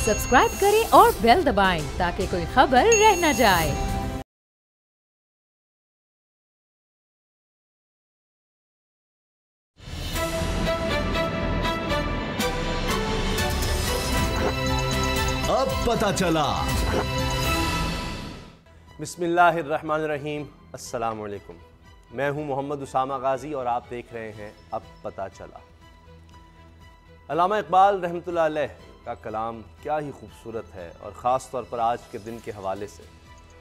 Subscribe करें और bell दबाएं ताकि कोई खबर रह न जाए। अब पता चला। बिस्मिल्लाहिर्रहमानिर्रहीम। अस्सलाम वालेकुम। मैं हूं मोहम्मद उसामा गाजी और आप देख रहे हैं अब पता चला। अल्लामा इकबाल रहमतुल्लाह अलैह का कलाम क्या ही खूबसूरत है और ख़ास तौर पर आज के दिन के हवाले से।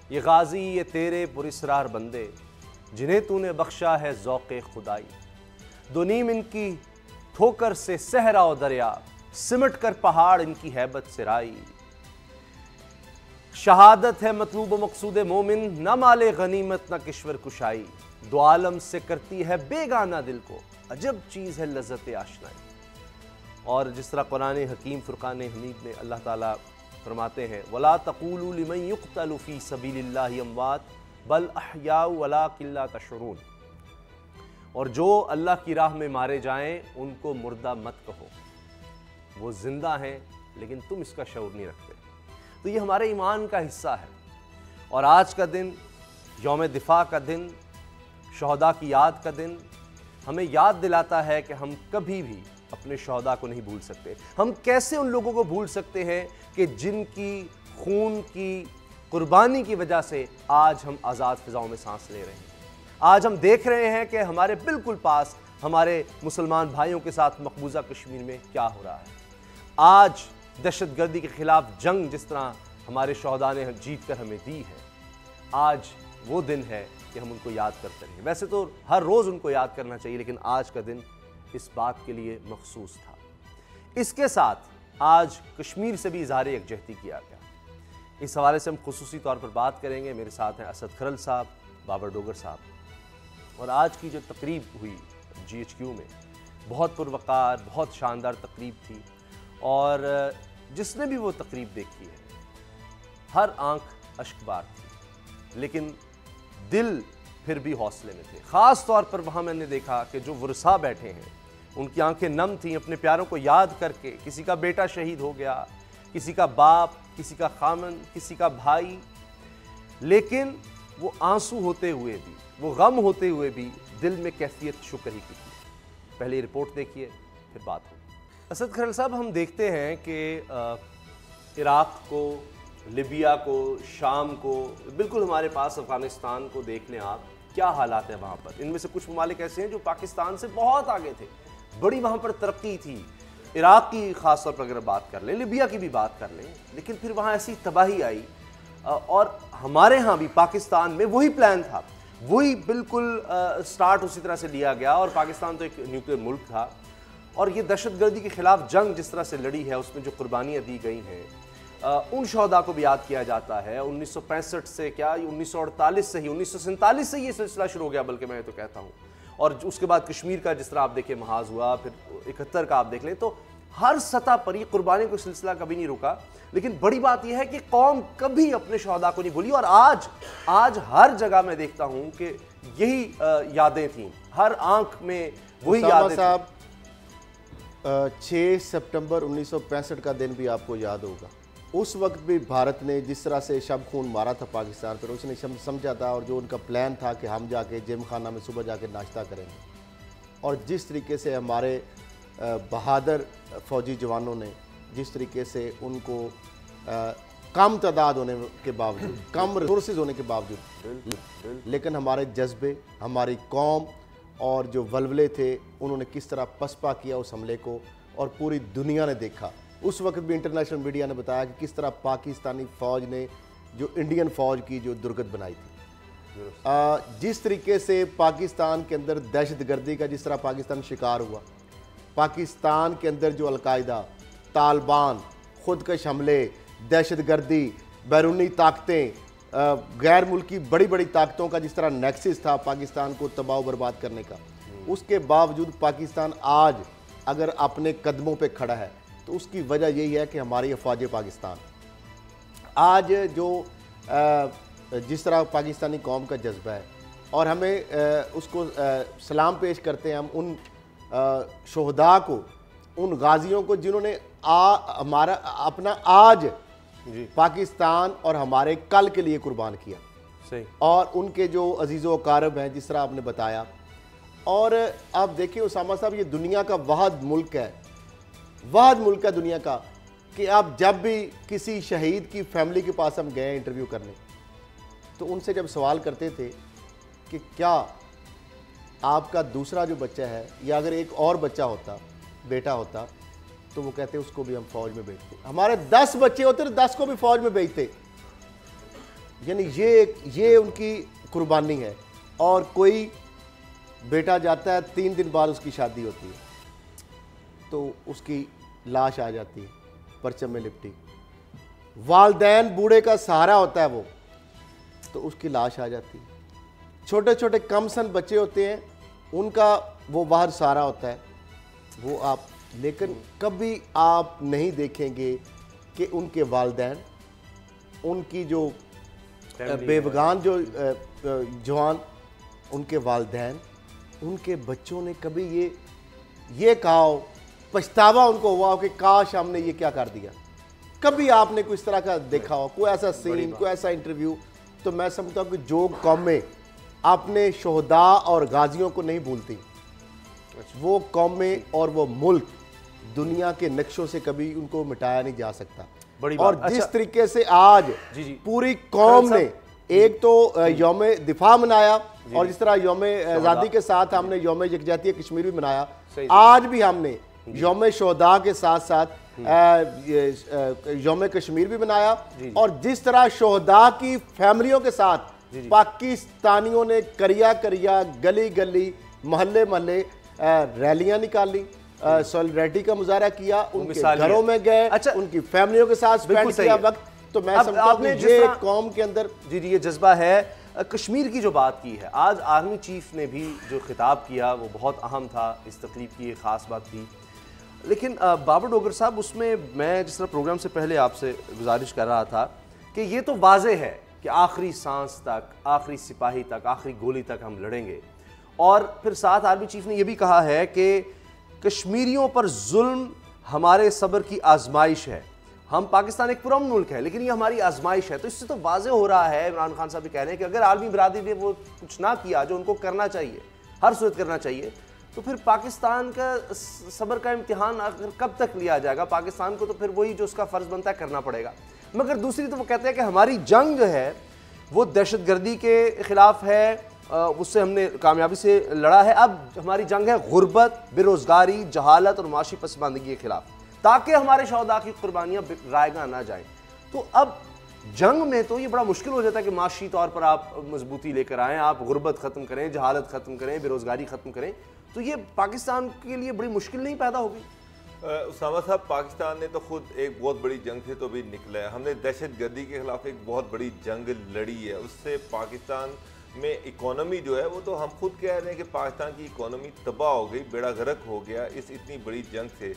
ये गाजी ये तेरे पुरिसरार बंदे जिन्हें तूने बख्शा है ज़ौक़े खुदाई, दो नीम इनकी ठोकर से सहरा और दरिया, सिमट कर पहाड़ इनकी हैबत से राई। शहादत है मतलूब मकसूद मोमिन, न माले गनीमत न किश्वर कुशाई, दो आलम से करती है बेगाना दिल को, अजब चीज़ है लज़्ज़त आशनाई। और जिस तरह कुरान हकीम फुरकान हमीद में अल्लाह ताला फरमाते हैं, वला तक़ूलू लिमन युक़्तलु फ़ी सबीलिल्लाहि अमवात बल अहयाउ वलाकिन ला तशऊरून, और जो अल्लाह की राह में मारे जाएं उनको मुर्दा मत कहो, वो जिंदा हैं लेकिन तुम इसका शऊर नहीं रखते। तो ये हमारे ईमान का हिस्सा है। और आज का दिन यौम दिफा का दिन, शहदा की याद का दिन, हमें याद दिलाता है कि हम कभी भी अपने शहदा को नहीं भूल सकते। हम कैसे उन लोगों को भूल सकते हैं कि जिनकी खून की कुर्बानी की वजह से आज हम आज़ाद फ़िज़ाओं में सांस ले रहे हैं। आज हम देख रहे हैं कि हमारे बिल्कुल पास हमारे मुसलमान भाइयों के साथ मकबूजा कश्मीर में क्या हो रहा है। आज दहशतगर्दी के खिलाफ जंग जिस तरह हमारे शहदा ने जीत कर हमें दी है, आज वो दिन है कि हम उनको याद करते रहें। वैसे तो हर रोज़ उनको याद करना चाहिए, लेकिन आज का दिन इस बात के लिए मखसूस था। इसके साथ आज कश्मीर से भी इज़हार यकजहती किया गया। इस हवाले से हम खुसूसी तौर पर बात करेंगे। मेरे साथ हैं असद खरल साहब, बाबर डोगर साहब। और आज की जो तकरीब हुई GHQ में, बहुत पुरवकार, बहुत शानदार तकरीब थी। और जिसने भी वो तकरीब देखी है, हर आंख अश्कबार थी, लेकिन दिल फिर भी हौसले में थे। ख़ास तौर पर वहाँ मैंने देखा कि जो वुरसा बैठे हैं उनकी आंखें नम थीं अपने प्यारों को याद करके। किसी का बेटा शहीद हो गया, किसी का बाप, किसी का खामन, किसी का भाई, लेकिन वो आंसू होते हुए भी, वो गम होते हुए भी दिल में कैफियत शुक्र ही की थी। पहले रिपोर्ट देखिए, फिर बात हो। असद खरल साहब, हम देखते हैं कि इराक़ को, लिबिया को, शाम को, बिल्कुल हमारे पास अफ़गानिस्तान को देख लें आप, क्या हालात हैं वहाँ पर। इनमें से कुछ ममालिक ऐसे हैं जो पाकिस्तान से बहुत आगे थे, बड़ी वहाँ पर तरक्की थी। इराक़ की ख़ास तौर पर अगर बात कर लें, लिबिया की भी बात कर लें, लेकिन फिर वहाँ ऐसी तबाही आई। और हमारे यहाँ भी पाकिस्तान में वही प्लान था, वही बिल्कुल स्टार्ट उसी तरह से लिया गया। और पाकिस्तान तो एक न्यूक्लियर मुल्क था, और ये दहशतगर्दी के ख़िलाफ़ जंग जिस तरह से लड़ी है, उसमें जो कुर्बानियाँ दी गई हैं, उन शहदा को भी याद किया जाता है। 1965 से क्या, 1948 से ही, 1947 से ये सिलसिला शुरू हो गया, बल्कि मैं तो कहता हूँ। और उसके बाद कश्मीर का जिस तरह आप देखिए महाज हुआ, फिर 71 का आप देख लें, तो हर सतह पर ये कुर्बानी का सिलसिला कभी नहीं रुका। लेकिन बड़ी बात यह है कि कौम कभी अपने शहदा को नहीं भूली। और आज हर जगह मैं देखता हूँ कि यही यादें थीं, हर आंख में वही यादें साहब। 6 सितंबर 1965 का दिन भी आपको याद होगा। उस वक्त भी भारत ने जिस तरह से शब खून मारा था पाकिस्तान पर, उसने समझा था, और जो उनका प्लान था कि हम जाके जिम खाना में सुबह जाके नाश्ता करेंगे, और जिस तरीके से हमारे बहादुर फ़ौजी जवानों ने, जिस तरीके से उनको कम तादाद होने के बावजूद, कम रिसोर्सेज होने के बावजूद, लेकिन हमारे जज्बे, हमारी कौम और जो वलवले थे, उन्होंने किस तरह पसपा किया उस हमले को, और पूरी दुनिया ने देखा। उस वक्त भी इंटरनेशनल मीडिया ने बताया कि किस तरह पाकिस्तानी फ़ौज ने जो इंडियन फ़ौज की जो दुर्गत बनाई थी, जिस तरीके से पाकिस्तान के अंदर दहशतगर्दी का जिस तरह पाकिस्तान शिकार हुआ, पाकिस्तान के अंदर जो अलकायदा, तालिबान, खुदकश हमले, दहशतगर्दी, बैरूनी ताकतें, गैर मुल्की बड़ी बड़ी ताकतों का जिस तरह नेक्सिस था पाकिस्तान को तबाह बर्बाद करने का, उसके बावजूद पाकिस्तान आज अगर अपने कदमों पे खड़ा है तो उसकी वजह यही है कि हमारी अफवाज पाकिस्तान आज जो जिस तरह पाकिस्तानी कौम का जज्बा है, और हमें उसको सलाम पेश करते हैं हम उन शहदा को उन गाजियों को जिन्होंने हमारा अपना आज जी पाकिस्तान और हमारे कल के लिए कुर्बान किया। सही। और उनके जो अजीज़ो कारब हैं जिस तरह आपने बताया। और आप देखिए उसामा साहब, ये दुनिया का वाहिद मुल्क है, वाहिद मुल्क है दुनिया का कि आप जब भी किसी शहीद की फैमिली के पास हम गए इंटरव्यू करने, तो उनसे जब सवाल करते थे कि क्या आपका दूसरा जो बच्चा है या अगर एक और बच्चा होता, बेटा होता, तो वो कहते उसको भी हम फौज में भेजते। हमारे 10 बच्चे होते तो 10 को भी फौज में भेजते। यानी ये उनकी कुर्बानी है। और कोई बेटा जाता है, 3 दिन बाद उसकी शादी होती है, तो उसकी लाश आ जाती है परचम में लिपटी। वालदैन बूढ़े का सहारा होता है वो, तो उसकी लाश आ जाती है। छोटे छोटे कमसन बच्चे होते हैं, उनका वो बाहर सहारा होता है वो आप, लेकिन कभी आप नहीं देखेंगे कि उनके वालदैन, उनकी जो बेबगान जो जवान, उनके वालदैन, उनके बच्चों ने कभी ये कहा हो, पछतावा उनको हुआ हो कि काश हमने ये क्या कर दिया। कभी आपने कोई इस तरह का देखा हो, कोई ऐसा सीन, कोई ऐसा इंटरव्यू? तो मैं समझता हूँ कि जो कौमें अपने शोहदा और गाजियों को नहीं भूलती, वो कौमें और वो मुल्क दुनिया के नक्शों से कभी उनको मिटाया नहीं जा सकता। और जिस तरीके से आज पूरी कौम ने एक तो यौम दिफा मनाया, और जिस तरह यौम आज़ादी के साथ हमने यौम यकजहती कश्मीर भी मनाया, आज भी हमने यौम शोहदा के साथ साथ यौम कश्मीर भी मनाया। और जिस तरह शोहदा की फैमिलियों के साथ पाकिस्तानियों ने करिया करिया, गली गली, मोहल्ले मोहल्ले रैलियां निकाली, सॉलिडरिटी का मुजाहरा किया, उनके घरों में गए, उनकी फैमिलियों के साथ स्पेंड किया वक्त। तो मैं समझता हूं ये कौम के अंदर जी ये जज्बा है। कश्मीर की जो बात की है, आज आर्मी चीफ ने भी जो खिताब किया वो बहुत अहम था, इस तकलीफ की एक ख़ास बात थी। लेकिन बाबर डोगर साहब, उसमें मैं जिस तरह प्रोग्राम से पहले आपसे गुजारिश कर रहा था कि ये तो वाज़े है कि आखिरी सांस तक, आखिरी सिपाही तक, आखिरी गोली तक हम लड़ेंगे। और फिर साथ आर्मी चीफ ने यह भी कहा है कि कश्मीरियों पर जुल्म हमारे सब्र की आजमाइश है। हम पाकिस्तान एक पुरअमन मुल्क है, लेकिन ये हमारी आजमाइश है। तो इससे तो वाज़े हो रहा है, इमरान खान साहब भी कह रहे हैं कि अगर आर्मी बरादरी ने वो कुछ ना किया जो उनको करना चाहिए, हर सूरत करना चाहिए, तो फिर पाकिस्तान का सब्र का इम्तिहान आखिर कब तक लिया जाएगा? पाकिस्तान को तो फिर वही जो उसका फ़र्ज़ बनता है करना पड़ेगा। मगर दूसरी तो वो कहते हैं कि हमारी जंग है वो दहशतगर्दी के ख़िलाफ़ है, उससे हमने कामयाबी से लड़ा है। अब हमारी जंग है गुर्बत, बेरोज़गारी, जहालत और माशी पसमानदगी के ख़िलाफ़, ताकि हमारे शहदा की कुर्बानियाँ रायगा ना जाएँ। तो अब जंग में तो ये बड़ा मुश्किल हो जाता है कि माशी तौर पर आप मजबूती लेकर आएँ, आप गुर्बत ख़त्म करें, जहालत ख़त्म करें, बेरोज़गारी ख़त्म करें। तो ये पाकिस्तान के लिए बड़ी मुश्किल नहीं पैदा होगी? उसामा साहब, पाकिस्तान ने तो खुद एक बहुत बड़ी जंग से तो भी निकला है। हमने दहशतगर्दी के खिलाफ एक बहुत बड़ी जंग लड़ी है, उससे पाकिस्तान में इकोनॉमी जो है वो तो हम खुद कह रहे हैं कि पाकिस्तान की इकोनॉमी तबाह हो गई, बेड़ा गर्क हो गया इस इतनी बड़ी जंग से।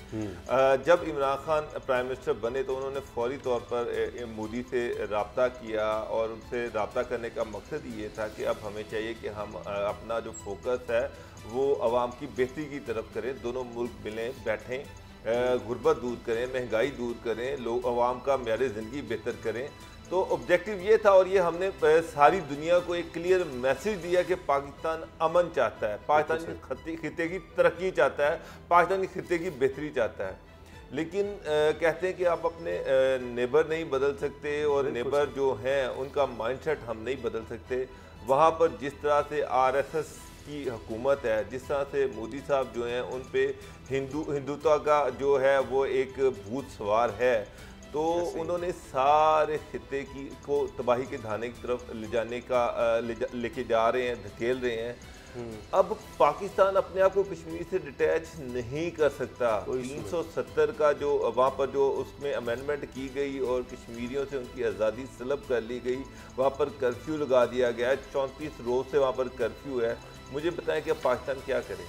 जब इमरान खान प्राइम मिनिस्टर बने तो उन्होंने फौरी तौर पर मोदी से रब्ता किया, और उनसे रब्ता करने का मकसद ये था कि अब हमें चाहिए कि हम अपना जो फोकस है वो आवाम की बेहतरी की तरफ करें, दोनों मुल्क मिलें, बैठें, गुर्बत दूर करें, महंगाई दूर करें, लोग आवाम का मेयार ज़िंदगी बेहतर करें। तो ऑब्जेक्टिव ये था, और ये हमने सारी दुनिया को एक क्लियर मैसेज दिया कि पाकिस्तान अमन चाहता है, पाकिस्तान खिते की तरक्की चाहता है, पाकिस्तान के खिते की बेहतरी चाहता है। लेकिन कहते हैं कि आप अपने नेबर नहीं बदल सकते, और नेबर जो हैं उनका माइंडसेट हम नहीं बदल सकते। वहाँ पर जिस तरह से RSS की हुकूमत है, जिस तरह से मोदी साहब जो हैं उन पे हिंदुत्व का जो है वो एक भूत सवार है, तो उन्होंने सारे खिते की को तबाही के धाने की तरफ ले जाने का लेके जा रहे हैं, धकेल रहे हैं। अब पाकिस्तान अपने आप को कश्मीर से डिटैच नहीं कर सकता। 370 का जो वहाँ पर जो उसमें अमेंडमेंट की गई और कश्मीरियों से उनकी आज़ादी सलब कर ली गई, वहाँ पर कर्फ्यू लगा दिया गया है, 34 रोज़ से वहाँ पर कर्फ्यू है। मुझे बताएं कि पाकिस्तान क्या करे?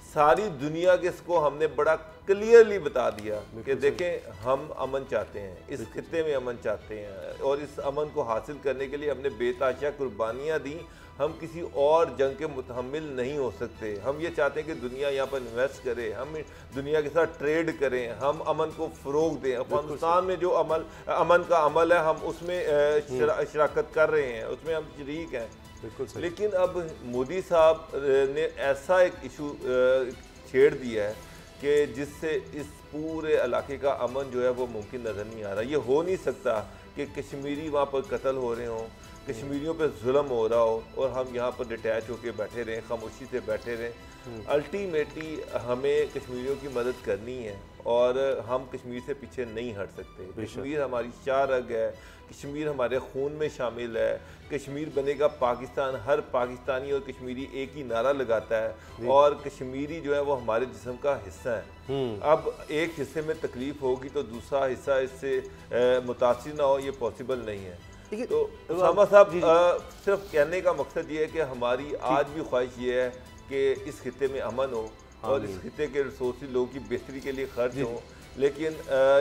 सारी दुनिया के इसको हमने बड़ा क्लियरली बता दिया कि देखें, हम अमन चाहते हैं, इस खित्ते में अमन चाहते हैं, और इस अमन को हासिल करने के लिए हमने बेताशा कुर्बानियाँ दी, हम किसी और जंग के मुतहम्मिल नहीं हो सकते। हम ये चाहते हैं कि दुनिया यहाँ पर इन्वेस्ट करे, हम दुनिया के साथ ट्रेड करें, हम अमन को फ़रोग दें। अफगानिस्तान में जो अमन का अमल है, हम उसमें शराकत कर रहे हैं, उसमें हम शरीक हैं। बिल्कुल। लेकिन अब मोदी साहब ने ऐसा एक इशू छेड़ दिया है कि जिससे इस पूरे इलाके का अमन जो है वो मुमकिन नज़र नहीं आ रहा। ये हो नहीं सकता कि कश्मीरी वहाँ पर कत्ल हो रहे हों, कश्मीरियों पे जुल्म हो रहा हो और हम यहाँ पर डिटैच होकर बैठे रहें, खामोशी से बैठे रहें। अल्टीमेटली हमें कश्मीरियों की मदद करनी है और हम कश्मीर से पीछे नहीं हट सकते। कश्मीर हमारी शाह रग है, कश्मीर हमारे खून में शामिल है। कश्मीर बनेगा पाकिस्तान, हर पाकिस्तानी और कश्मीरी एक ही नारा लगाता है और कश्मीरी जो है वो हमारे जिस्म का हिस्सा है। अब एक हिस्से में तकलीफ होगी तो दूसरा हिस्सा इससे मुतासिर ना हो, ये पॉसिबल नहीं है। तो उसामा साहब, सिर्फ कहने का मकसद ये है कि हमारी आज भी ख्वाहिश ये है कि इस खिते में अमन हो और इस खिते के रिसोर्सेज लोगों की बेहतरी के लिए खर्च हो, लेकिन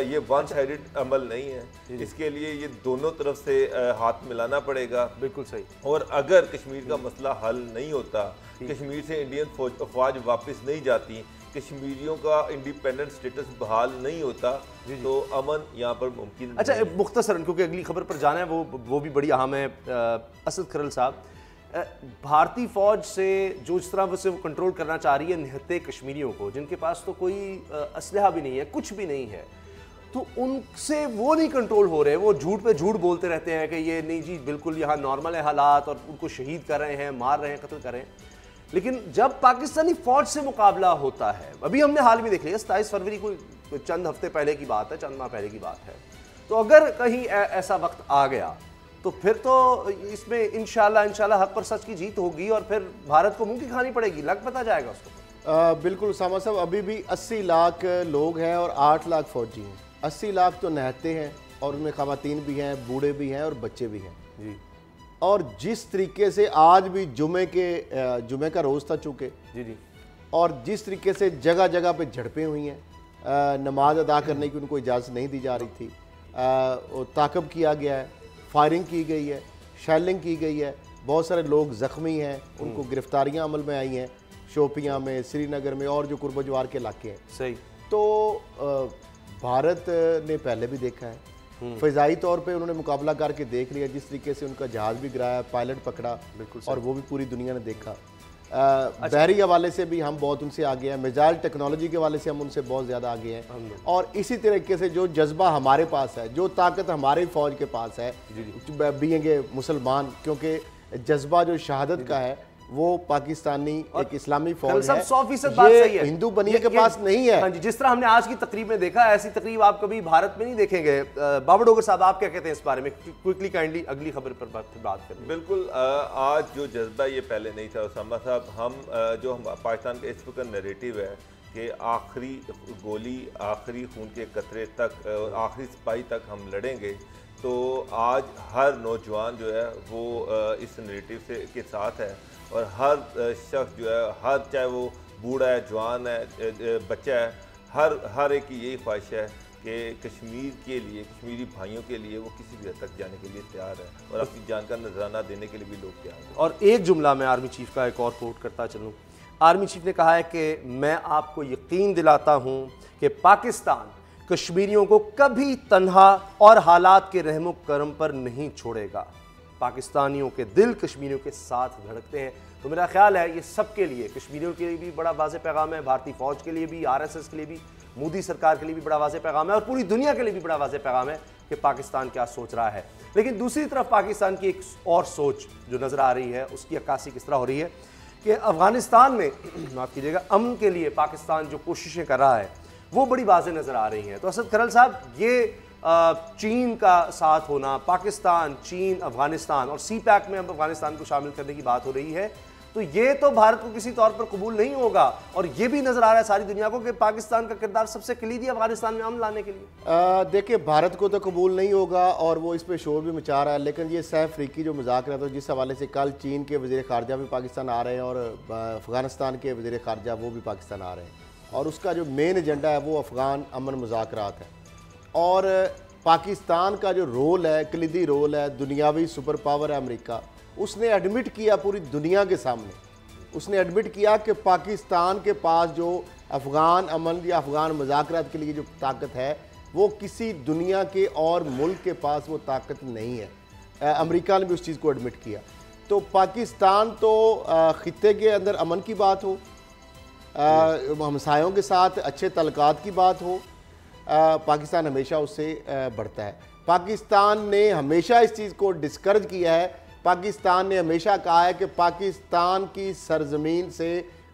ये वन साइडेड अमल नहीं है। इसके लिए ये दोनों तरफ से हाथ मिलाना पड़ेगा। बिल्कुल सही। और अगर कश्मीर का मसला हल नहीं होता, कश्मीर से इंडियन फौज वापस नहीं जाती, कश्मीरियों का इंडिपेंडेंट स्टेटस बहाल नहीं होता, तो अमन यहाँ पर मुमकिन। अच्छा, मुख्तसरन क्योंकि अगली खबर पर जाना है, वो भी बड़ी अहम है। असद खरल साहब, भारतीय फौज से जो इस तरह से वो कंट्रोल करना चाह रही है निहत्ते कश्मीरियों को, जिनके पास तो कोई असलहा भी नहीं है, कुछ भी नहीं है, तो उनसे वो नहीं कंट्रोल हो रहे। वो झूठ पे झूठ बोलते रहते हैं कि ये नहीं जी बिल्कुल यहाँ नॉर्मल है हालात, और उनको शहीद कर रहे हैं, मार रहे हैं, कत्ल कर रहे हैं। लेकिन जब पाकिस्तानी फौज से मुकाबला होता है, अभी हमने हाल में देख लिया 27 फरवरी को, चंद हफ्ते पहले की बात है, चंद माह पहले की बात है, तो अगर कहीं ऐसा वक्त आ गया तो फिर तो इसमें इंशाल्लाह हक पर सच की जीत होगी और फिर भारत को मुंह की खानी पड़ेगी, लग पता जाएगा उसको। बिल्कुल उसामा साहब, अभी भी 80 लाख लोग हैं और 8 लाख फौजी हैं। 80 लाख तो नहते हैं और उनमें खवातीन भी हैं, बूढ़े भी हैं और बच्चे भी हैं जी। और जिस तरीके से आज भी जुमे का रोज़ था चूँकि जी, और जिस तरीके से जगह जगह पे झड़पें हुई हैं, नमाज अदा करने की उनको इजाज़त नहीं दी जा रही थी, ताक़ब किया गया है, फायरिंग की गई है, शेलिंग की गई है, बहुत सारे लोग ज़ख्मी हैं, उनको गिरफ्तारियां अमल में आई हैं, शोपियां में, श्रीनगर में और जो कुर्ब जवार के इलाके हैं। सही। तो भारत ने पहले भी देखा है, फ़िज़ाई तौर पे उन्होंने मुकाबला करके देख लिया, जिस तरीके से उनका जहाज़ भी गिराया, पायलट पकड़ा, बिल्कुल, और वो भी पूरी दुनिया ने देखा। बहरी हवाले से भी हम बहुत उनसे आगे हैं, मिसाइल टेक्नोलॉजी के हवाले से हम उनसे बहुत ज़्यादा आगे हैं, और इसी तरीके से जो जज्बा हमारे पास है, जो ताकत हमारी फ़ौज के पास है, बीइंग मुसलमान, क्योंकि जज्बा जो शहादत का है वो पाकिस्तानी एक इस्लामी फौज है, 100% बात सही है, हिंदू बनिए के पास नहीं है। हाँ जी, जिस तरह हमने आज की तकरीब में देखा, ऐसी तकरीब आप कभी भारत में नहीं देखेंगे। बाबर डोगर साहब, आप क्या कहते हैं इस बारे में? क्विकली काइंडली अगली खबर पर बात करें। बिल्कुल, आज जो जज्बा ये पहले नहीं था उसामा साहब। हम जो पाकिस्तान का इस वक्त नैरेटिव है कि आखिरी गोली, आखिरी खून के कतरे तक और आखिरी सिपाही तक हम लड़ेंगे, तो आज हर नौजवान जो है वो इस नैरेटिव से के साथ है, और हर शख्स जो है, हर चाहे वो बूढ़ा है, जवान है, बच्चा है, हर एक की यही ख्वाहिश है कि कश्मीर के लिए, कश्मीरी भाइयों के लिए वो किसी भी हद तक जाने के लिए तैयार है और अपनी जान का नजराना देने के लिए भी लोग तैयार हैं। और एक जुमला मैं आर्मी चीफ का एक और कोट करता चलूँ। आर्मी चीफ ने कहा है कि मैं आपको यकीन दिलाता हूँ कि पाकिस्तान कश्मीरियों को कभी तन्हा और हालात के रहमो करम पर नहीं छोड़ेगा। पाकिस्तानियों के दिल कश्मीरियों के साथ धड़कते हैं। तो मेरा ख्याल है ये सबके लिए, कश्मीरियों के लिए भी बड़ा वाज़ेह पैगाम है, भारतीय फ़ौज के लिए भी, RSS के लिए भी, मोदी सरकार के लिए भी बड़ा वाज़ेह पैगाम है, और पूरी दुनिया के लिए भी बड़ा वाज़ेह पैगाम है कि पाकिस्तान क्या सोच रहा है। लेकिन दूसरी तरफ पाकिस्तान की एक और सोच जो नज़र आ रही है, उसकी अक्कासी किस तरह हो रही है कि अफ़गानिस्तान में माफ़ कीजिएगा अमन के लिए पाकिस्तान जो कोशिशें कर रहा है वो बड़ी वाज़ेह नज़र आ रही हैं। तो असद खरल साहब, ये चीन का साथ होना, पाकिस्तान, चीन, अफगानिस्तान और CPAC में अब अफगानिस्तान को शामिल करने की बात हो रही है, तो ये तो भारत को किसी तौर पर कबूल नहीं होगा, और ये भी नजर आ रहा है सारी दुनिया को कि पाकिस्तान का किरदार सबसे कलीदी अफगानिस्तान में अमन लाने के लिए। देखिए, भारत को तो कबूल नहीं होगा और वो इस पर शोर भी मचा रहा है, लेकिन ये सह अफ्रीकी जो मजाक रहा था, जिस हवाले से कल चीन के वज़ीर ख़ारजा भी पाकिस्तान आ रहे हैं और अफगानिस्तान के वज़ीर ख़ारजा वो भी पाकिस्तान आ रहे हैं, और उसका जो मेन एजेंडा है वो अफ़गान अमन मुज़ाकरात है। और पाकिस्तान का जो रोल है, कलीदी रोल है, दुनियावी सुपर पावर है अमेरिका, उसने एडमिट किया पूरी दुनिया के सामने, उसने एडमिट किया कि पाकिस्तान के पास जो अफ़गान अमन या अफ़गान मुज़ाकरात के लिए जो ताकत है वो किसी दुनिया के और मुल्क के पास वो ताकत नहीं है। अमेरिका ने भी उस चीज़ को एडमिट किया। तो पाकिस्तान तो ख़ित्ते के अंदर अमन की बात हो, हमसायों के साथ अच्छे तल्लुकात की बात हो, पाकिस्तान हमेशा उससे बढ़ता है। पाकिस्तान ने हमेशा इस चीज़ को डिस्करेज किया है। पाकिस्तान ने हमेशा कहा है कि पाकिस्तान की सरजमीन से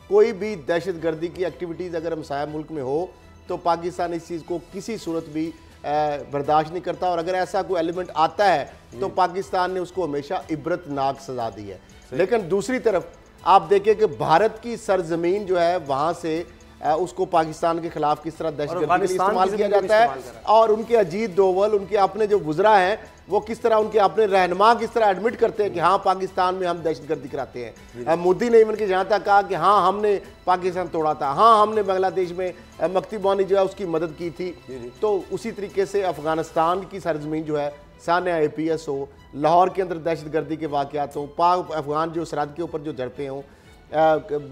कोई भी दहशतगर्दी की एक्टिविटीज़ अगर हमसाया मुल्क में हो तो पाकिस्तान इस चीज़ को किसी सूरत भी बर्दाश्त नहीं करता, और अगर ऐसा कोई एलिमेंट आता है तो पाकिस्तान ने उसको हमेशा इबरतनाक सजा दी है। लेकिन दूसरी तरफ आप देखिए कि भारत की सरजमीन जो है वहाँ से उसको पाकिस्तान के खिलाफ किस तरह दहशतगर्दी के लिए इस्तेमाल किया जाता है, और उनके अजीत दोवल, उनके अपने जो वुज़रा हैं वो किस तरह, उनके अपने रहनुमा किस तरह एडमिट करते हैं कि हाँ पाकिस्तान में हम दहशतगर्दी कराते हैं। मोदी ने इवन के जहाँ तक कहा कि हाँ हमने पाकिस्तान तोड़ा था, हाँ हमने बांग्लादेश में मकतूबानी जो है उसकी मदद की थी। तो उसी तरीके से अफगानिस्तान की सरजमीन जो है, सानिया APS हो, लाहौर के अंदर दहशतगर्दी के वाक़यात हों, पाक अफगान जो सरहद के ऊपर जो झड़पें हों,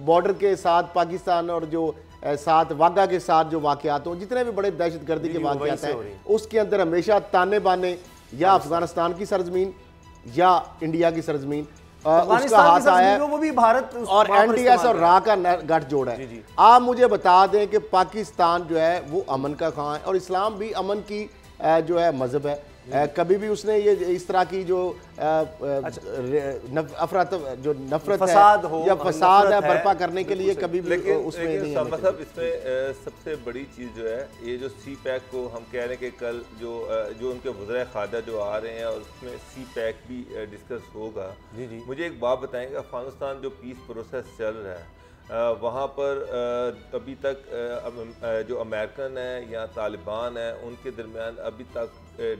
बॉर्डर के साथ पाकिस्तान और जो साथ वाघा के साथ जो वाक़यात हों, जितने भी बड़े दहशतगर्दी के वाक़यात हैं उसके अंदर हमेशा ताने बाने या अफगानिस्तान की सरजमीन या इंडिया की सरजमीन उसका हाथ आया है, वो भी भारत और NTS और रा का गठजोड़ है। आप मुझे बता दें कि पाकिस्तान जो है वो अमन का खां है, और इस्लाम भी अमन की जो है मजहब है। कभी भी उसने ये इस तरह की जो जो नफरत फसाद है या फसाद है बर्पा करने के लिए कभी भी उसमें नहीं है। मतलब इसमें सबसे बड़ी चीज़ जो है ये जो CPEC को हम कह रहे हैं कि कल जो उनके वज़ीर ख़ारजा जो आ रहे हैं और उसमें CPEC भी डिस्कस होगा। मुझे एक बात बताएंगे, अफगानिस्तान जो पीस प्रोसेस चल रहा है वहाँ पर अभी तक जो अमेरिकन है या तालिबान है उनके दरमियान अभी तक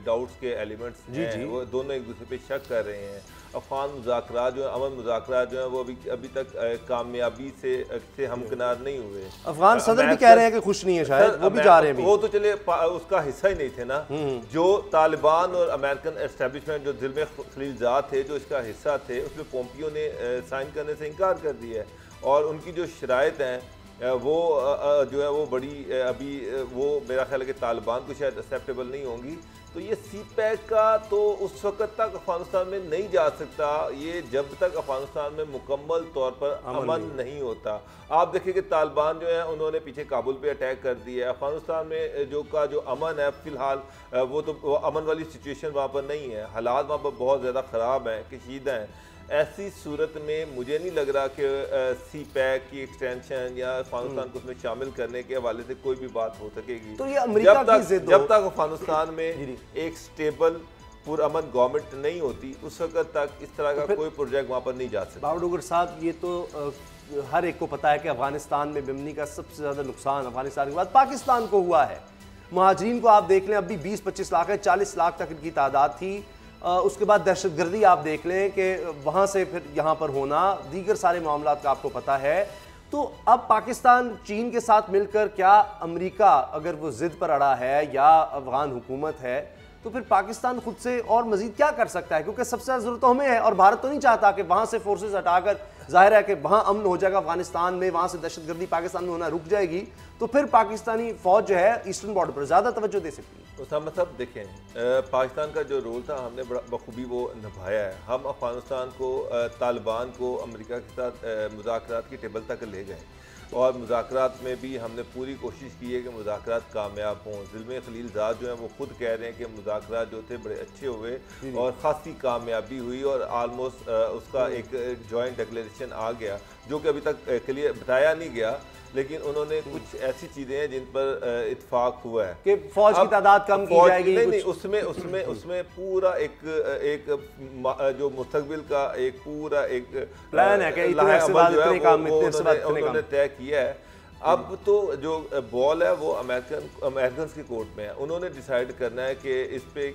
डाउट्स के एलिमेंट्स हैं, वो दोनों एक दूसरे पे शक कर रहे हैं। अफगान मुज़ाकरात जो है, अमन मुज़ाकरात जो है वो अभी तक कामयाबी से हमकिनार नहीं हुए। अफगान सदर भी कह रहे हैं कि खुश नहीं है, शायद वो भी जा रहे हैं। वो तो चले उसका हिस्सा ही नहीं थे ना, जो तालिबान और अमेरिकन एस्टेब्लिशमेंट जो दिल में खलीलजात थे जो इसका हिस्सा थे, उसमें पोम्पियो ने साइन करने से इनकार कर दिया है, और उनकी जो शराइत हैं वो जो है वो बड़ी अभी वो मेरा ख्याल है कि तालिबान को शायद एक्सेप्टेबल नहीं होंगी। तो ये CPEC का तो उस वक्त तक अफगानिस्तान में नहीं जा सकता, ये जब तक अफगानिस्तान में मुकम्मल तौर पर अमन नहीं होता। आप देखिए कि तालिबान जो है उन्होंने पीछे काबुल पे अटैक कर दिया है। अफगानिस्तान में जो अमन है फ़िलहाल वो अमन वाली सिचुएशन वहाँ पर नहीं है, हालात वहाँ पर बहुत ज़्यादा ख़राब हैं, कशीदा हैं। ऐसी सूरत में मुझे नहीं लग रहा कि CPEC की एक्सटेंशन या अफगानिस्तान को उसमें शामिल करने के हवाले से कोई भी बात हो सकेगी। तो ये अमेरिका जब तक अफगानिस्तान में एक स्टेबल पुरअमन गवर्नमेंट नहीं होती उस वक्त तक इस तरह का कोई प्रोजेक्ट वहाँ पर नहीं जा सकता। बाबर डोगर साहब, ये तो हर एक को पता है कि अफगानिस्तान में बिमनी का सबसे ज़्यादा नुकसान अफगानिस्तान के बाद पाकिस्तान को हुआ है। महाजरीन को आप देख लें, अभी 20-25 लाख है, 40 लाख तक इनकी तादाद थी। उसके बाद दहशतगर्दी आप देख लें कि वहाँ से फिर यहाँ पर होना, दीगर सारे मामला का आपको पता है। तो अब पाकिस्तान चीन के साथ मिलकर, क्या अमेरिका अगर वो ज़िद पर अड़ा है या अफगान हुकूमत है, तो फिर पाकिस्तान खुद से और मजीद क्या कर सकता है? क्योंकि सबसे ज़्यादा ज़रूरत तो हमें है, और भारत तो नहीं चाहता कि वहाँ से फोर्सेस हटाकर, जाहिर है कि वहाँ अमन हो जाएगा अफगानिस्तान में, वहाँ से दहशतगर्दी पाकिस्तान में होना रुक जाएगी, तो फिर पाकिस्तानी फ़ौज जो है ईस्टर्न बॉर्डर पर ज़्यादा तवज्जो दे सकती है। उसामा साहब देखें, पाकिस्तान का जो रोल था हमने बड़ा बखूबी वो निभाया है। हम अफगानिस्तान को, तालिबान को अमेरिका के साथ मुज़ाकरात की टेबल तक ले गए, और मुज़ाकरात में भी हमने पूरी कोशिश की है कि मुज़ाकरात कामयाब हों। ज़िल्मे खलीलज़ाद जो हैं वो खुद कह रहे हैं कि मुज़ाकरात जो थे बड़े अच्छे हुए और ख़ासी कामयाबी हुई, और आलमोस्ट उसका एक जॉइंट डिक्लेरेशन आ गया जो कि अभी तक क्लियर बताया नहीं गया, लेकिन उन्होंने कुछ ऐसी चीज़ें हैं जिन पर इत्फाक हुआ है कि फौज की तादाद कम की जाएगी। नहीं, उसमें पूरा एक जो मुस्तकबिल का एक पूरा एक प्लान है कि उन्होंने तय किया है। अब तो जो बॉल है वो अमेरिकन की कोर्ट में है। उन्होंने डिसाइड करना है कि इस पे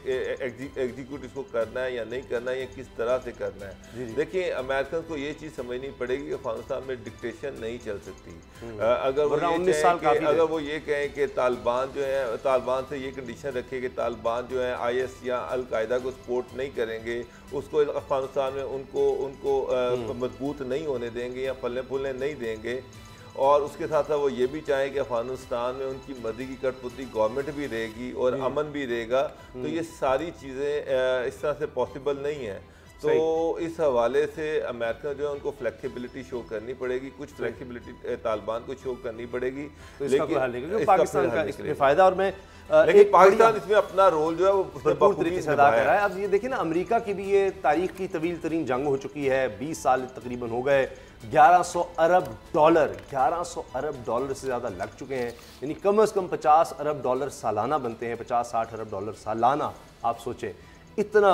एग्जीक्यूट इसको करना है या नहीं करना है या किस तरह से करना है। देखिए अमेरिकन को ये चीज़ समझनी पड़ेगी कि अफगानिस्तान में डिक्टेशन नहीं चल सकती। अगर वो ये कहें कि तालिबान जो है, तालिबान से ये कंडीशन रखे कि तालिबान जो है IS या अल-कायदा को सपोर्ट नहीं करेंगे, उसको अफगानिस्तान में उनको मजबूत नहीं होने देंगे या फलने फूलने नहीं देंगे, और उसके साथ साथ वो ये भी चाहें कि अफगानिस्तान में उनकी मर्जी की कठपुतली गवर्नमेंट भी रहेगी और अमन भी रहेगा, तो ये सारी चीज़ें इस तरह से पॉसिबल नहीं है। तो इस हवाले से अमेरिका जो है उनको फ्लेक्सिबिलिटी शो करनी पड़ेगी, कुछ फ्लेक्सिबिलिटी तालिबान को शो करनी पड़ेगी, तो लेकिन पाकिस्तान का इसमें फायदा, और मैं लेकिन पाकिस्तान इसमें अपना रोल जो है वो भरपूर तरीके से अदा कर रहा है। अब ये देखिए ना, अमेरिका की भी ये तारीख की तवील तरीन जंग हो चुकी है, 20 साल तकरीबन हो गए, 1100 अरब डॉलर से ज़्यादा लग चुके हैं, यानी कम से कम 50 अरब डॉलर सालाना बनते हैं, 50-60 अरब डॉलर सालाना। आप सोचें इतना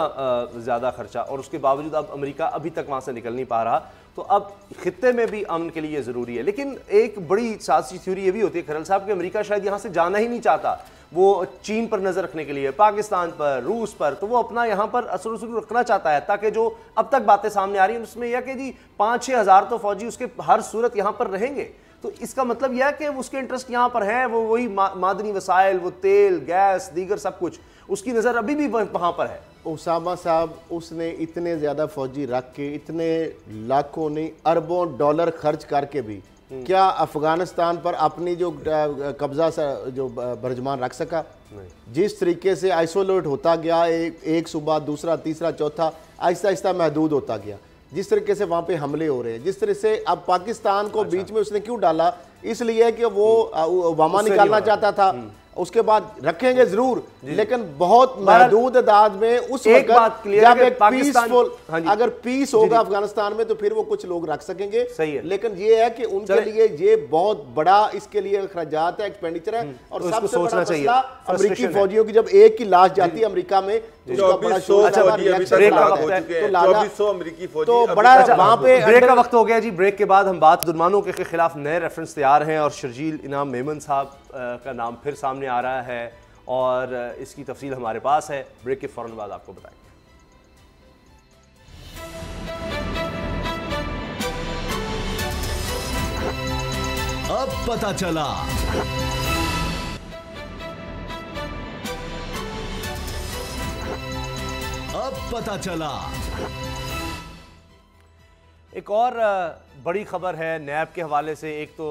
ज़्यादा खर्चा, और उसके बावजूद अब अमेरिका अभी तक वहाँ से निकल नहीं पा रहा। तो अब खित्ते में भी अमन के लिए ज़रूरी है। लेकिन एक बड़ी सियासी थ्योरी ये भी होती है खरल साहब कि अमेरिका शायद यहाँ से जाना ही नहीं चाहता, वो चीन पर नज़र रखने के लिए, पाकिस्तान पर, रूस पर, तो वो अपना यहाँ पर असर वसूल रखना चाहता है, ताकि जो अब तक बातें सामने आ रही हैं उसमें यह कि जी 5-6 हज़ार तो फौजी उसके हर सूरत यहाँ पर रहेंगे। तो इसका मतलब यह है कि उसके इंटरेस्ट यहाँ पर है, वो वही मादनी वसाइल, वो तेल, गैस, दीगर सब कुछ, उसकी नज़र अभी भी वहाँ पर है। उसामा साहब, उसने इतने ज़्यादा फौजी रख के, इतने लाखों नहीं अरबों डॉलर खर्च करके भी क्या अफगानिस्तान पर अपनी जो कब्जा जो बरजमान रख सका? जिस तरीके से आइसोलेट होता गया, एक सूबा, दूसरा, तीसरा, चौथा, आहिस्ता आहिस्ता महदूद होता गया, जिस तरीके से वहाँ पे हमले हो रहे हैं, जिस तरह से अब पाकिस्तान को बीच में उसने क्यों डाला? इसलिए कि वो ओबामा निकालना चाहता था, उसके बाद रखेंगे जरूर, लेकिन बहुत महदूद तादाद में। उस एक बात क्लियर है कि पीसफुल, अगर पीस होगा अफगानिस्तान में तो फिर वो कुछ लोग रख सकेंगे। सही है। लेकिन ये है कि उनके लिए ये बहुत बड़ा इसके लिए अखराजात है, एक्सपेंडिचर है, और सबसे बड़ा मसला अमेरिकी फौजियों की जब एक की लाश जाती है अमेरिका में, तो बड़ा वहां पे ब्रेक का वक्त हो गया जी। ब्रेक के बाद हम बात जुर्मानों के खिलाफ नए रेफरेंस तैयार हैं, और शर्जील इनाम मेमन साहब का नाम फिर सामने आ रहा है, और इसकी तफसील हमारे पास है। ब्रेक के फौरन बाद आपको बताएंगे। अब पता चला। अब पता चला। एक और बड़ी खबर है नैब के हवाले से। एक तो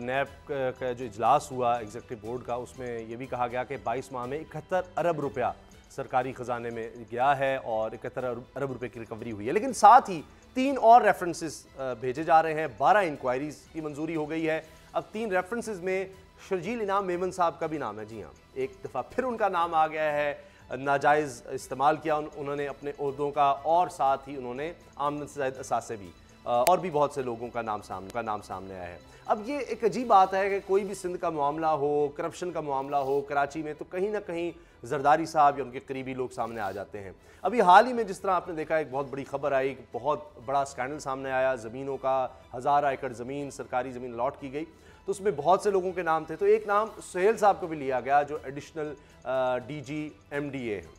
नैब का जो इजलास हुआ एग्जीक्यूटिव बोर्ड का, उसमें यह भी कहा गया कि 22 माह में 71 अरब रुपया सरकारी ख़जाने में गया है और 71 अरब रुपए की रिकवरी हुई है। लेकिन साथ ही 3 और रेफरेंसेस भेजे जा रहे हैं, 12 इंक्वायरीज की मंजूरी हो गई है। अब 3 रेफरेंसेस में शर्जील इनाम मेमन साहब का भी नाम है। जी हाँ, एक दफ़ा फिर उनका नाम आ गया है। नाजायज़ इस्तेमाल किया उन्होंने अपने ओहदों का, और साथ ही उन्होंने आमदन से ज़ायद असासे भी, और भी बहुत से लोगों का नाम सामने आया है। अब ये एक अजीब बात है कि कोई भी सिंध का मामला हो, करप्शन का मामला हो कराची में, तो कहीं ना कहीं जरदारी साहब या उनके करीबी लोग सामने आ जाते हैं। अभी हाल ही में जिस तरह आपने देखा, एक बहुत बड़ी खबर आई, एक बहुत बड़ा स्कैंडल सामने आया, ज़मीनों का 1000 एकड़ ज़मीन, सरकारी ज़मीन अलॉट की गई, तो उसमें बहुत से लोगों के नाम थे। तो एक नाम सुहेल साहब को भी लिया गया जो एडिशनल DG MDA हैं।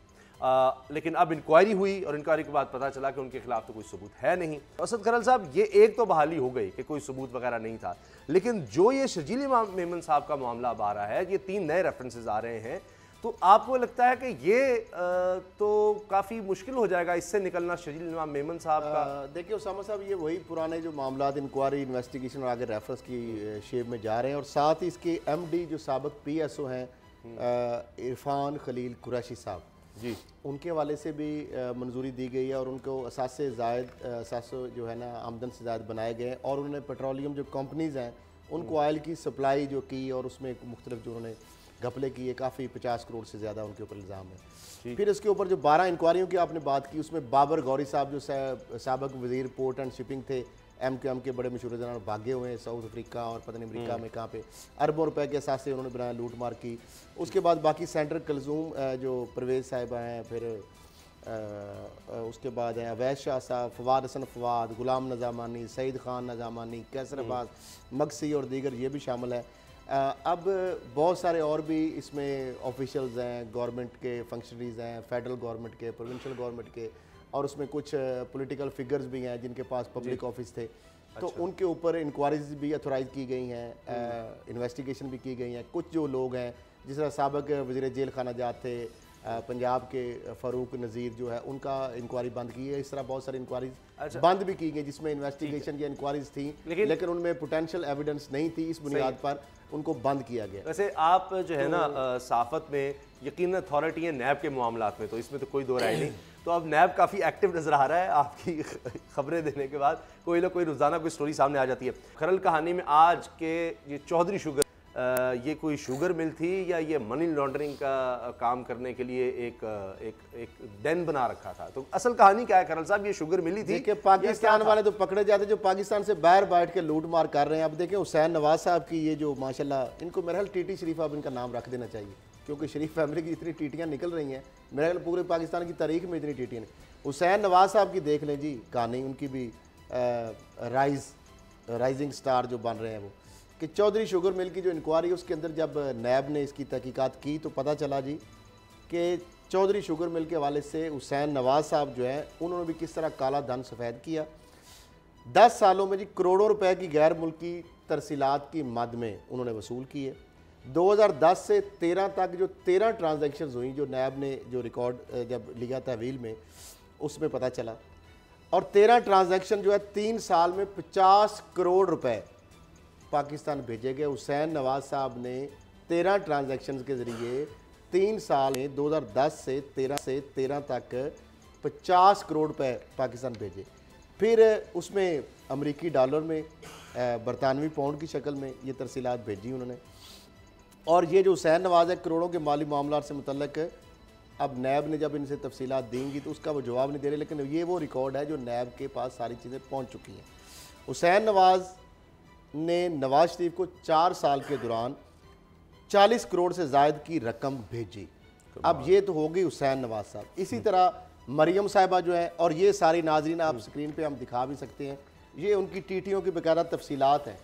लेकिन अब इंक्वायरी हुई और इंक्वायरी के बाद पता चला कि उनके खिलाफ तो कोई सबूत है नहीं। असद खरल साहब, ये एक तो बहाली हो गई कि कोई सबूत वगैरह नहीं था, लेकिन जो ये शर्जील इनाम मेमन साहब का मामला अब आ रहा है, ये 3 नए रेफरेंसेस आ रहे हैं, तो आपको लगता है कि ये तो काफ़ी मुश्किल हो जाएगा इससे निकलना शर्जील इनाम मेमन साहब का? देखिए उसामा साहब, ये वही पुराने जो मामला इंक्वायरी, इन्वेस्टिगेशन और आगे रेफरेंस की शेप में जा रहे हैं, और साथ ही इसके MD जो साबिक PSO हैं इरफान खलील कुरैशी साहब जी, उनके हवाले से भी मंजूरी दी गई है, और उनको असासे ज़ायद जो है ना आमदन से ज़ायद बनाए गए हैं, और उन्होंने पेट्रोलियम जो कंपनीज़ हैं उनको ऑयल की सप्लाई जो की, और उसमें मुख्तलिफ जो उन्होंने घपले किए, काफ़ी 50 करोड़ से ज़्यादा उनके ऊपर इल्ज़ाम है। फिर इसके ऊपर जो 12 इंक्वायरियों की आपने बात की, उसमें बाबर गौरी साहब जो साबिक वज़ीर पोर्ट एंड शिपिंग थे, MQM के बड़े मशहूर जनाब, भागे हुए हैं साउथ अफ्रीका और पता नहीं अमेरिका में कहाँ पे, अरबों रुपए के एहसास से उन्होंने बनाया, लूट मार की। उसके बाद बाकी सेंटर कलजूम जो परवेज़ साहिबा हैं, फिर उसके बाद हैं अवैध शाह साहब, फवाद हसन फवाद, गुलाम नज़ामानी, सईद ख़ान नज़ामानी, कैसर अब्बास मक्सी और दीगर ये भी शामिल है। अब बहुत सारे और भी इसमें ऑफिशियल्स हैं, गवर्नमेंट के फंक्शनरीज हैं, फेडरल गवर्नमेंट के, प्रोविंशियल गवर्नमेंट के, और उसमें कुछ पॉलिटिकल फिगर्स भी हैं जिनके पास पब्लिक ऑफिस थे। तो उनके ऊपर इंक्वायरीज भी अथोराइज की गई हैं, इन्वेस्टिगेशन भी की गई हैं। कुछ जो लोग हैं, जिस तरह साबिक वज़ीर जेल खाना जात थे पंजाब के फ़ारूक नज़ीर जो है, उनका इंक्वायरी बंद की है। इस तरह बहुत सारी इंक्वायरीज बंद भी की गई जिसमें इन्वेस्टिगेशन या इंक्वायरीज थी, लेकिन उनमें पोटेंशियल एविडेंस नहीं थी, इस बुनियाद पर उनको बंद किया गया। वैसे आप जो है ना साफत में यकीन अथॉरिटी है नैब के मामलात में, तो इसमें तो कोई दो राय नहीं। तो अब नैब काफ़ी एक्टिव नज़र आ रहा है आपकी खबरें देने के बाद, कोई ना कोई रोज़ाना कोई स्टोरी सामने आ जाती है। खरल कहानी में आज के ये चौधरी शुगर, ये कोई शुगर मिल थी या ये मनी लॉन्ड्रिंग का काम करने के लिए एक डेन बना रखा था? तो असल कहानी क्या है खरल साहब, ये शुगर मिली थी? देखिए, पाकिस्तान वाले तो पकड़े जाते जो पाकिस्तान से बाहर बैठ के लूट मार कर रहे हैं। अब देखिए हुसैन नवाज साहब की ये जो माशाल्लाह, इनको मेरे ख्याल टीटी शरीफ अब इनका नाम रख देना चाहिए, क्योंकि शरीफ फैमिली की इतनी टीटियाँ निकल रही हैं, मेरे ख्याल पूरे पाकिस्तान की तारीख में इतनी टीटियाँ नहीं। हुसैन नवाज साहब की देख लें जी कहानी, उनकी भी राइजिंग स्टार जो बन रहे हैं वो, कि चौधरी शुगर मिल की जो इंक्वायरी उसके अंदर जब नैब ने इसकी तहकीकात की तो पता चला जी कि चौधरी शुगर मिल के हवाले से हुसैन नवाज साहब जो है, उन्होंने भी किस तरह काला धन सफ़ेद किया। 10 सालों में जी करोड़ों रुपए की गैर मुल्की तरसीलात की मद में उन्होंने वसूल किए। 2010 से 13 तक जो 13 ट्रांजैक्शन हुई, जो नैब ने जो रिकॉर्ड जब लिया तहवील में, उसमें पता चला। और 13 ट्रांजैक्शन जो है 3 साल में 50 करोड़ रुपए पाकिस्तान भेजे गए। हुसैन नवाज साहब ने 13 ट्रांजैक्शन के ज़रिए 3 साल में 2010 से 13 तक 50 करोड़ रुपए पाकिस्तान भेजे। फिर उसमें अमेरिकी डॉलर में, बरतानवी पाउंड की शक्ल में ये तरसीलात भेजी उन्होंने। और ये जो हुसैन नवाज है, करोड़ों के माली मामला से मुतल्लिक अब नैब ने जब इनसे तफसीलात देंगी तो उसका वो जवाब नहीं दे रहे, लेकिन ये वो रिकॉर्ड है जो नैब के पास सारी चीज़ें पहुँच चुकी हैं। हुसैन नवाज ने नवाज शरीफ को 4 साल के दौरान 40 करोड़ से ज़ायद की रकम भेजी। अब ये तो होगी हुसैन नवाज साहब। इसी तरह मरियम साहिबा जो है, और ये सारी नाजरीन आप स्क्रीन पे हम दिखा भी सकते हैं, ये उनकी टीटियों की बाकायदा तफसीलात हैं,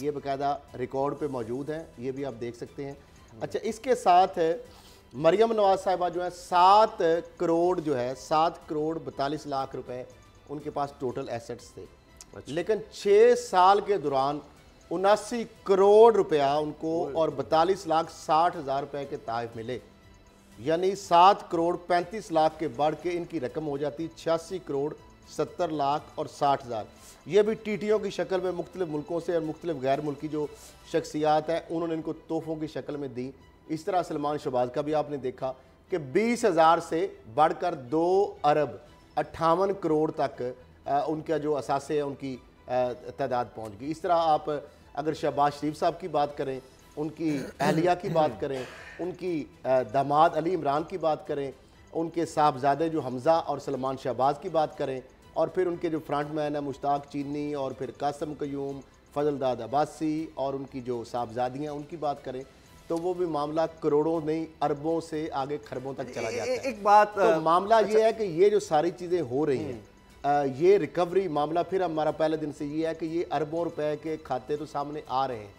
ये बाकायदा रिकॉर्ड पे मौजूद हैं, ये भी आप देख सकते हैं। अच्छा, इसके साथ मरियम नवाज साहिबा जो है 7 करोड़ जो है 7 करोड़ 42 लाख रुपए उनके पास टोटल एसेट्स थे। लेकिन 6 साल के दौरान 79 करोड़ रुपया उनको और 42 लाख 60 हज़ार रुपये के तहफ़ मिले, यानी 7 करोड़ 35 लाख के बढ़ के इनकी रकम हो जाती 86 करोड़ 70 लाख और 60 हज़ार। ये भी टीटियों की शक्ल में मुख्तलिफ मुल्कों से और मुख्तलिफ गैर मुल्की जो शख्सियात हैं उन्होंने इनको तोहफ़ों की शक्ल में दी। इस तरह सलमान शहबाज का भी आपने देखा कि 20,000 से बढ़कर 2 अरब 58 करोड़ तक उनका जो असासे है उनकी तादाद पहुंच गई। इस तरह आप अगर शहबाज शरीफ साहब की बात करें, उनकी अहलिया की बात करें, उनकी दामाद अली इमरान की बात करें, उनके साहबजादे जो हमज़ा और सलमान शहबाज की बात करें, और फिर उनके जो फ्रंट मैन है मुश्ताक चीनी और फिर कासम कयूम, फजलदाद अब्बासी और उनकी जो साहबजादियाँ उनकी बात करें, तो वो भी मामला करोड़ों नहीं अरबों से आगे खरबों तक चला जाता है। एक बात तो मामला ये है कि ये जो सारी चीज़ें हो रही हैं, ये रिकवरी मामला फिर हमारा पहले दिन से ये है कि ये अरबों रुपए के खाते तो सामने आ रहे हैं,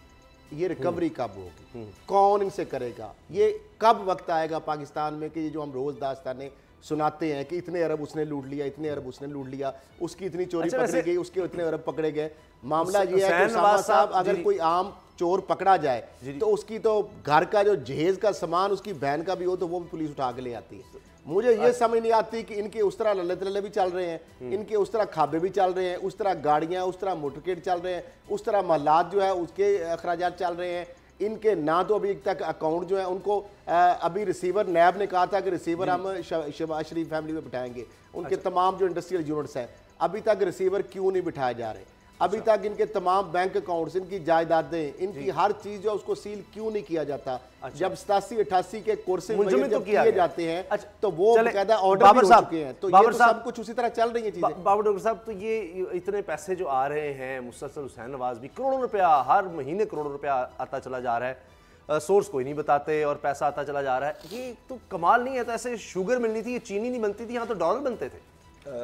ये रिकवरी कब होगी, कौन इनसे करेगा, ये कब वक्त आएगा पाकिस्तान में कि ये जो हम रोज़ दास्तानें सुनाते हैं कि इतने अरब उसने लूट लिया, इतने अरब उसने लूट लिया, उसकी इतनी चोरी पकड़ी गई, उसके इतने अरब पकड़े गए। मामला ये है कि साहब अगर कोई आम चोर पकड़ा जाए तो उसकी तो घर का जो जहेज का सामान उसकी बहन का भी हो तो वो भी पुलिस उठा के ले आती है। मुझे ये समझ नहीं आती कि इनके उस तरह लल्ले तल्ले भी चल रहे हैं, इनके उस तरह खाबे भी चल रहे हैं, उस तरह गाड़ियाँ, उस तरह मोटरकेट चल रहे हैं, उस तरह महलात जो है उसके अखराजात चल रहे हैं। इनके ना तो अभी तक अकाउंट जो है उनको अभी रिसीवर नैब ने कहा था कि रिसीवर हम शहबाज शरीफ फैमिली में बिठाएंगे, उनके तमाम जो इंडस्ट्रियल यूनिट्स हैं अभी तक रिसीवर क्यों नहीं बिठाए जा रहे, अभी तक इनके तमाम बैंक अकाउंट्स, इनकी जायदादें, इनकी हर चीज जो उसको सील क्यों नहीं किया जाता। जब 87-88 के कोर्से जब किए जाते हैं तो वो बकायदा ऑर्डर भी हो चुके हैं, तो ये तो सब कुछ उसी तरह चल रही है चीजें। बाबर डॉक्टर साहब, तो ये इतने पैसे जो आ रहे हैं मुसलसल, हुसैन नवाज भी करोड़ों रुपया हर महीने करोड़ों रुपया आता चला जा रहा है, सोर्स कोई नहीं बताते और पैसा आता चला जा रहा है। ये तो कमाल नहीं है? तो ऐसे शुगर मिलनी थी, ये चीनी नहीं बनती थी, यहाँ तो डॉलर बनते थे।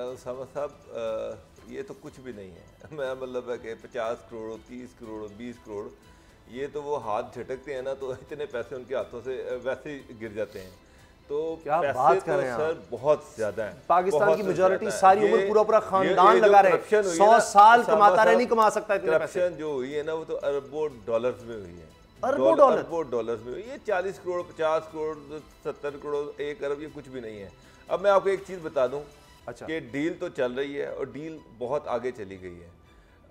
उसामा साहब ये तो कुछ भी नहीं है। मैं मतलब है कि 50 करोड़ 30 करोड़ 20 करोड़, ये तो वो हाथ झटकते हैं ना तो इतने पैसे उनके हाथों से वैसे ही गिर जाते हैं। तो क्या पैसे बात कर तो रहे हैं सर बहुत ज्यादा है। पाकिस्तान की मेजॉरिटी सारी उम्र ये- पूरा खानदान ये जो लगा रहे, corruption हुई है 100 ना, साल उसामा कमाता रहे, साहब, नहीं कमा सकता इतने पैसे। करप्शन जो हुई है ना वो तो अरबों डॉलर्स में हुई है। अरबों डॉलर? अरबों डॉलर्स में हुई। ये 40 करोड़ 50 करोड़ 70 करोड़ 1 अरब ये कुछ भी नहीं है। अब मैं आपको एक चीज बता दूं अच्छा। कि डील तो चल रही है और डील बहुत आगे चली गई है।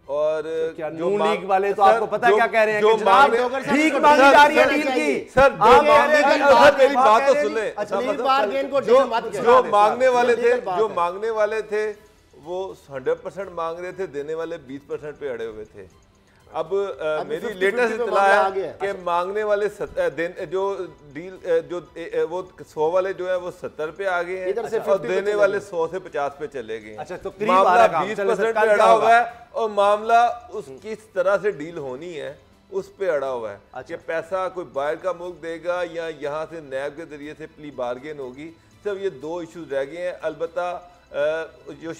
और क्या जो नून लीग वाले तो सर, आपको पता है क्या कह रहे हैं जो कि जनाब मांगने- भीख सर, मांगी सर, जा रही है सर, डील की। सर जो आप मांगने कह रहे हैं सर, कि मेरी आप बात कह तो रहे हैं सुन लें। कि- अच्छा, लीग बारगेन को जो डील मत करें। जो मांगने वाले थे लीगल बात जो है। मांगने वाले थे वो 100% मांग रहे थे, देने वाले 20% पे अड़े हुए थे। अब मेरी 50-50 लेटेस्ट पे इत्तला मामला आ है गया। कि मांगने वाले जो डील जो वो 100 वाले जो है वो 70 पे आ गए इधर से हैं और 50 पे देने चले वाले गए। 100 से 50 पे चले गए हैं। अच्छा, तो करीब आ मामला रहा है काम। चलो, 20% कल पे क्या अड़ा होगा? हुआ है और मामला उस किस तरह से डील होनी है उस पे अड़ा हुआ है। अच्छा। कि पैसा कोई बाहर का मुल्क देगा या यहाँ से नैब के जरिए से प्ली बार्गेन होगी। सिर्फ ये 2 इश्यूज रह गए हैं। अलबत्ता जो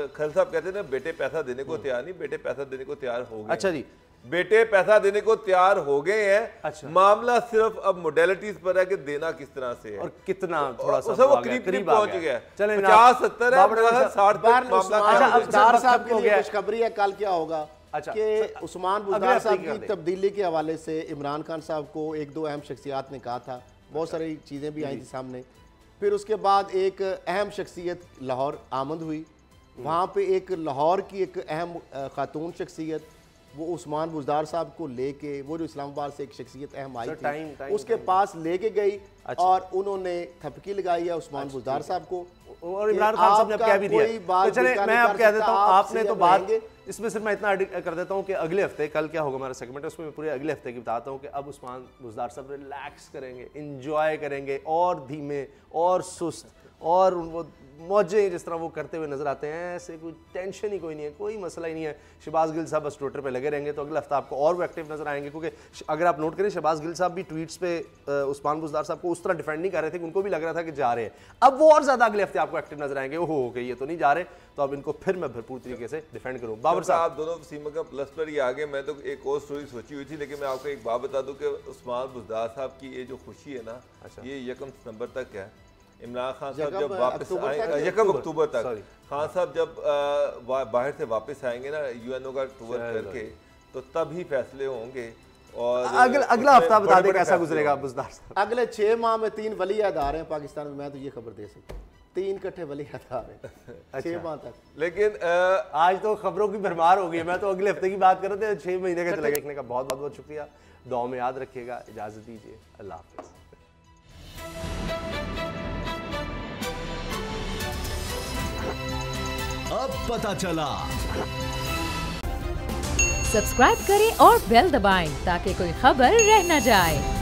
खल साहब कहते हैं ना बेटे पैसा देने को तैयार नहीं, बेटे पैसा देने को तैयार हो गए। अच्छा जी, बेटे पैसा देने को तैयार हो गए हैं। अच्छा। मामला सिर्फ अब मोडेलिटीज पर है कि देना किस तरह से है और कितना थोड़ा सा वो आ गया, करीब आ पहुंच गया। चलें 50-70 है, बाबर 60 तक मामला अच्छा, अब उस्मान सब साहब खत्म के हो लिए गया है। खुशखबरी है। कल क्या होगा अच्छा, कि उस्मान अगले बुज़दार हफ्ते साहब की कर की दें। तब्दीली के हवाले से इमरान खान साहब को 1-2 अहम शख्सियात ने कहा था, बहुत सारी चीज़ें भी आई थी सामने। फिर उसके बाद एक अहम शख्सियत लाहौर आमद हुई, वहाँ पे एक लाहौर की एक अहम खातून शख्सियत वो उस्मान बुज़दार साहब को लेके, वो जो इस्लामाबाद से एक शख्सियत अहम आई सर, थी टाइम उसके पास लेके गई अच्छा। और उन्होंने थपकी लगाई है उस्मान बुज़दार साहब को। और इमरान खान साहब ने अब आपका कह भी दिया। कोई बात तो चले बिका मैं नहीं अब कर कह देता सकता, हूँ, आप आपने तो सीएम बात रहेंगे। इसमें सिर्फ मैं इतना कर देता हूँ कि अगले हफ्ते कल क्या होगा हमारा सेगमेंट है, उसमें मैं पूरे अगले हफ्ते की बताता हूँ कि अब उस्मान बुज़दार साहब रिलैक्स करेंगे, इंजॉय करेंगे और धीमे और सुस्त और वो मौजें जिस तरह वो करते हुए नजर आते हैं, ऐसे कोई टेंशन ही कोई नहीं है, कोई मसला ही नहीं है। शहबाज गिल साहब बस ट्विटर पे लगे रहेंगे तो अगला हफ्ता आपको और वो एक्टिव नजर आएंगे, क्योंकि अगर आप नोट करें शहबाज गिल साहब भी ट्वीट्स पे उस्मान बुज़दार साहब को उस तरह डिफेंड नहीं कर रहे थे, उनको भी लग रहा था कि जा रहे हैं। अब वो और ज्यादा अगले हफ्ते आपको एक्टिव नजर आएंगे, ओहो ओके ये तो नहीं जा रहे, तो अब इनको फिर मैं भरपूर तरीके से डिफेंड करूँ। बाबर साहब आप दोनों सीमा का प्लस पर ही आगे। मैं तो एक और स्टोरी सोची हुई थी, लेकिन मैं आपको एक बात बता दूं कि उस्मान बुज़दार साहब की ये जो खुशी है ना, ये 1 सितंबर तक है। इमरान खान साहब जब वापस आए 1 अक्टूबर तक खान साहब जब बाहर से वापस आएंगे ना यूएनओ का टूर करके, तो तब ही फैसले होंगे। और अगला हफ्ता बता दें कैसा गुजरेगा बुज़दार साहब। अगले 6 माह में 3 वली अहद आ रहे हैं पाकिस्तान में, मैं तो ये खबर दे सकता हूँ, 3 इकट्ठे वली अहद आ रहे हैं 6 माह तक। लेकिन आज तो खबरों की भरमार हो गई है, मैं तो अगले हफ्ते की बात कर रहे थे, 6 महीने का चला देखने का। बहुत बहुत शुक्रिया, दुआ में याद रखिएगा, इजाजत दीजिए, अल्लाह हाफिज़। अब पता चला। सब्सक्राइब करें और बेल दबाएं ताकि कोई खबर रह न जाए।